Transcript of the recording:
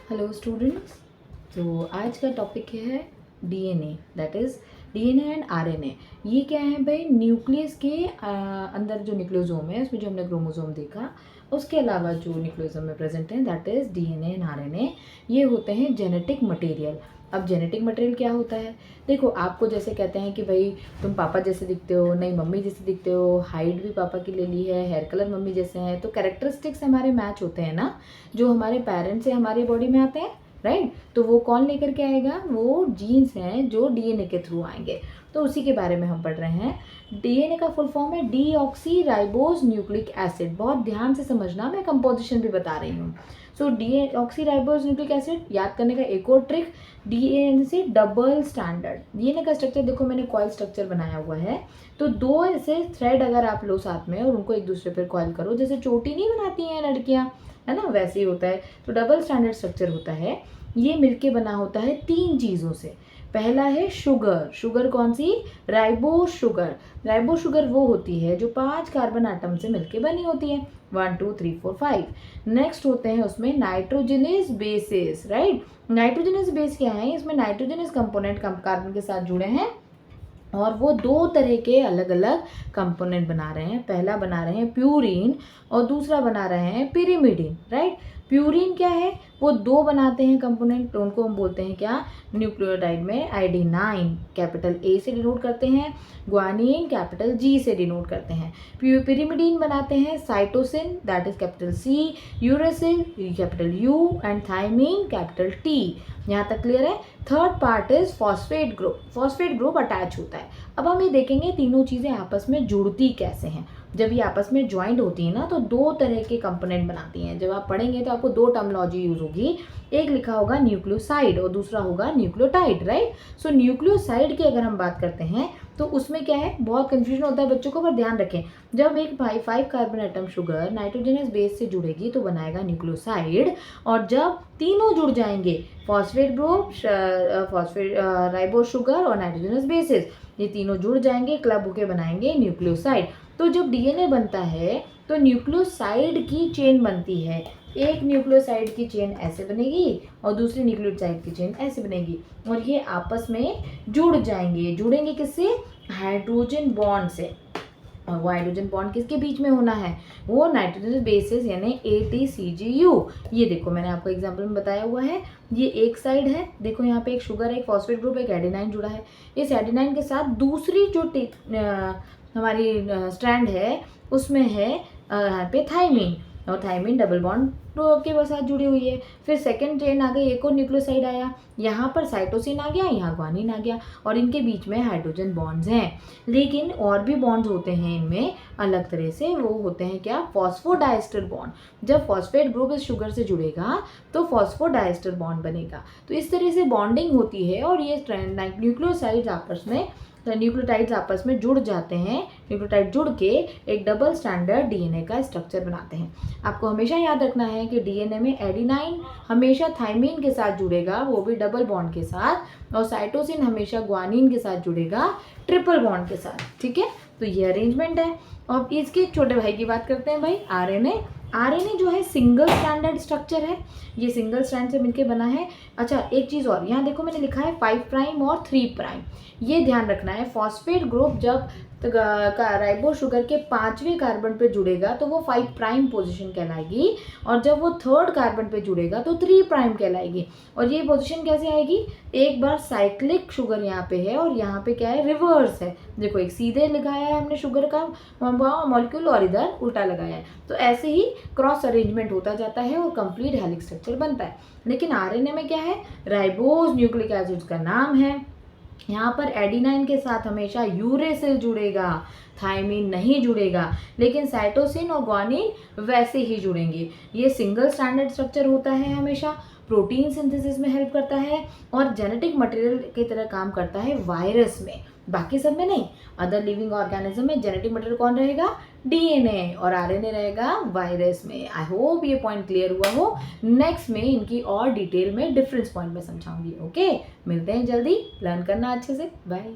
Hello students. तो आज का टॉपिक है DNA, that is DNA and RNA. ये क्या है भाई? न्यूक्लियस के अंदर जो न्यूक्लियोसोम है उसमें जो हमने क्रोमोसोम देखा, उसके अलावा जो न्यूक्लियोसोम में प्रेजेंट है that is DNA and RNA. ये होते हैं जेनेटिक मटेरियल। अब जेनेटिक मटेरियल क्या होता है? देखो, आपको जैसे कहते हैं कि भाई तुम पापा जैसे दिखते हो, नहीं मम्मी जैसे दिखते हो, हाइट भी पापा की ले ली है, हेयर कलर मम्मी जैसे हैं, तो कैरेक्टरिस्टिक्स हमारे मैच होते हैं ना, जो हमारे पेरेंट्स से हमारी बॉडी में आते हैं, राइट? तो वो कौन लेकर के आएगा? वो जीन्स हैं जो डीएनए के थ्रू आएंगे। तो उसी के बारे में हम पढ़ रहे हैं। डीएनए का फुल फॉर्म है डीऑक्सी राइबोज न्यूक्लिक एसिड। बहुत ध्यान से समझना, मैं कंपोजिशन भी बता रही हूँ। सो डीऑक्सी राइबोज न्यूक्लिक एसिड याद करने का एक और ट्रिक, डीएनए से डबल स्टैंडर्ड। डीएनए का स्ट्रक्चर देखो, मैंने कॉइल स्ट्रक्चर बनाया हुआ है। तो दो ऐसे थ्रेड अगर आप लो साथ में और उनको एक दूसरे पर कॉइल करो, जैसे चोटी नहीं बनाती हैं लड़कियां, है ना, वैसे ही होता है। तो डबल स्टैंडर्ड स्ट्रक्चर होता है। ये मिलके बना होता है तीन चीज़ों से। पहला है शुगर। शुगर कौन सी? Ribose sugar. राइबो शुगर वो होती है जो 5 कार्बन आटम से मिलके बनी होती है, 1 2 3 4 5। नेक्स्ट होते हैं उसमें nitrogenous bases, right? Nitrogenous base क्या है? इसमें नाइट्रोजनस कंपोनेंट कार्बन के साथ जुड़े हैं और वो दो तरह के अलग अलग कंपोनेंट बना रहे हैं। पहला बना रहे हैं प्यूरिन और दूसरा बना रहे हैं पिरिमिडिन, राइट? प्यूरिन क्या है? वो दो बनाते हैं कंपोनेंट, तो उनको हम बोलते हैं क्या? न्यूक्लियोटाइड में आइडिनाइन कैपिटल ए से डिनोट करते हैं, ग्वानिन कैपिटल जी से डिनोट करते हैं। पिरिमिडिन बनाते हैं cytosine, that is capital C, uracil capital U and thymine capital T. यहाँ तक क्लियर है? Third part is phosphate group. Phosphate group attach होता है। अब हम ये देखेंगे तीनों चीज़ें आपस में जुड़ती कैसे हैं। जब ये आपस में ज्वाइंट होती है ना, तो दो तरह के कंपोनेंट बनाती हैं। जब आप पढ़ेंगे तो आपको दो टर्मिनोलॉजी यूज होगी, एक लिखा होगा न्यूक्लियोसाइड और दूसरा होगा न्यूक्लियोटाइड, राइट? सो न्यूक्लियोसाइड की अगर हम बात करते हैं तो उसमें क्या है, बहुत कंफ्यूजन होता है बच्चों को, पर ध्यान रखें। जब एक 5 carbon atom sugar nitrogenous base से जुड़ेगी तो बनाएगा न्यूक्लियोसाइड, और जब तीनों जुड़ जाएंगे, phosphate group, phosphate ribose sugar और नाइट्रोजनस बेसिस, ये तीनों जुड़ जाएंगे, क्लब होके बनाएंगे न्यूक्लियोसाइड। तो जब डीएनए बनता है तो न्यूक्लियोसाइड की चेन बनती है। एक न्यूक्लियोसाइड की चेन ऐसे बनेगी और दूसरी न्यूक्लियोसाइड की चेन ऐसे बनेगी, और ये आपस में जुड़ जाएंगे। जुड़ेंगे किससे? हाइड्रोजन बॉन्ड से। और वो हाइड्रोजन बॉन्ड किसके बीच में होना है? वो नाइट्रोजन बेसिस यानी ATCGU। ये देखो, मैंने आपको एग्जांपल में बताया हुआ है। ये एक साइड है, देखो यहाँ पे एक शुगर, एक फॉस्फेट ग्रुप, एक एडेनाइन जुड़ा है। इस एडेनाइन के साथ दूसरी जो हमारी स्ट्रैंड है उसमें है यहाँ पे थाइमिन, और थाइमिन डबल बॉन्ड के साथ जुड़ी हुई है। फिर सेकंड चेन आ गई, एक और न्यूक्लियोसाइड आया, यहाँ पर साइटोसिन आ गया, यहाँ ग्वानिन आ गया, और इनके बीच में हाइड्रोजन बॉन्ड्स हैं। लेकिन और भी बॉन्ड्स होते हैं इनमें अलग तरह से, वो होते हैं क्या? Phosphodiester bond. जब फॉस्फेट ग्रुप इस शुगर से जुड़ेगा तो फॉस्फोडाइस्टर बॉन्ड बनेगा। तो इस तरह से बॉन्डिंग होती है, और ये न्यूक्लियोसाइड्स आपस में, न्यूक्लियोटाइड्स आपस में जुड़ जाते हैं। न्यूक्लियोटाइड जुड़ के एक डबल स्टैंडर्ड डीएनए का स्ट्रक्चर बनाते हैं। आपको हमेशा याद रखना है कि डीएनए में एडिनाइन हमेशा थाइमिन के साथ जुड़ेगा, वो भी डबल बॉन्ड के साथ, और साइटोसिन हमेशा ग्वानिन के साथ जुड़ेगा, ट्रिपल बॉन्ड के साथ, ठीक है? तो ये अरेंजमेंट है। और इसके छोटे भाई की बात करते हैं भाई, आरएनए। आरएनए जो है सिंगल स्टैंडर्ड स्ट्रक्चर है, ये सिंगल स्ट्रैंड से मिलकर बना है। अच्छा, एक चीज़ और, यहाँ देखो मैंने लिखा है 5 प्राइम और 3 प्राइम। ये ध्यान रखना है, फॉस्फेट ग्रुप जब राइबो शुगर के 5वें कार्बन पे जुड़ेगा तो वो 5 प्राइम पोजीशन कहलाएगी, और जब वो 3rd कार्बन पे जुड़ेगा तो 3 प्राइम कहलाएगी। और ये पोजीशन कैसे आएगी? एक बार साइक्लिक शुगर यहाँ पे है और यहाँ पे क्या है? रिवर्स है। देखो, एक सीधे लगाया है हमने शुगर का मॉलिक्यूल और इधर उल्टा लगाया है, तो ऐसे ही क्रॉस अरेंजमेंट होता जाता है और कंप्लीट हेलिक्स स्ट्रक्चर बनता है। लेकिन आरएनए में क्या है? राइबोज न्यूक्लिक एसिड का नाम है। यहाँ पर एडिनाइन के साथ हमेशा यूरेसिल जुड़ेगा, थाइमिन नहीं जुड़ेगा, लेकिन साइटोसिन और ग्वानिन वैसे ही जुड़ेंगे। ये सिंगल स्टैंडर्ड स्ट्रक्चर होता है, हमेशा प्रोटीन सिंथेसिस में हेल्प करता है और जेनेटिक मटेरियल की तरह काम करता है वायरस में, बाकी सब में नहीं। अदर लिविंग ऑर्गेनिज्म में जेनेटिक मटेरियल कौन रहेगा? डीएनए, और आरएनए रहेगा वायरस में। आई होप ये पॉइंट क्लियर हुआ हो। नेक्स्ट में इनकी और डिटेल में डिफरेंस पॉइंट में समझाऊंगी। ओके, मिलते हैं जल्दी। लर्न करना अच्छे से। बाय।